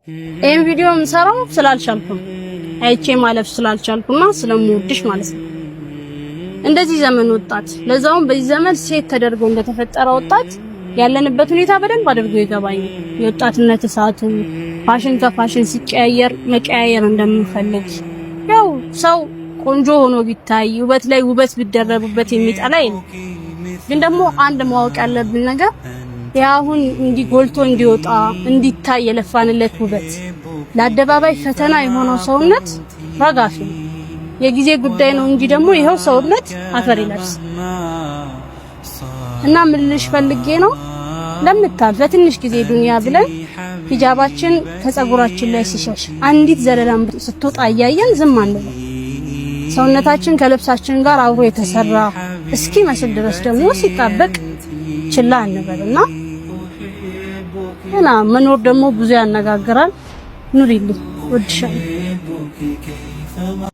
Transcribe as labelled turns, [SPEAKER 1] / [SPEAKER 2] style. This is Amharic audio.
[SPEAKER 1] ይሄን ቪዲዮ ምሰራው ስላልቻልኩ አይቼ ማለፍ ስላልቻልኩና ስለምወድሽ ማለት ነው። እንደዚህ ዘመን ወጣት ለዛውም በዚህ ዘመን ሴት ተደርጎ እንደተፈጠረ ወጣት ያለንበት ሁኔታ በደንብ አድርጎ ይገባኛል። የወጣትነት እሳትን ፋሽን ከፋሽን ሲቀያየር መቀያየር እንደምንፈልግ ያው ሰው ቆንጆ ሆኖ ቢታይ ውበት ላይ ውበት ቢደረብበት የሚጠላይ ነው። ግን ደግሞ አንድ ማወቅ ያለብን ነገር ያሁን እንዲጎልቶ እንዲወጣ እንዲታይ የለፋንለት ውበት ለአደባባይ ፈተና የሆነው ሰውነት ረጋፊ ነው። የጊዜ ጉዳይ ነው እንጂ ደግሞ ይሄው ሰውነት አፈር ይለብስ እና ምን ልሽ ፈልጌ ነው ለምታልፍ ለትንሽ ጊዜ ዱንያ ብለን ሂጃባችን ከጸጉራችን ላይ ሲሸሽ አንዲት ዘለላም ስትወጣ ያያየን ዝም አንበል። ሰውነታችን ከልብሳችን ጋር አብሮ የተሰራ እስኪ መስል ድረስ ደግሞ ሲጣበቅ ችላ አንበልና እና መኖር ደግሞ ብዙ ያነጋግራል። ኑሪልኝ ወድሻለሁ።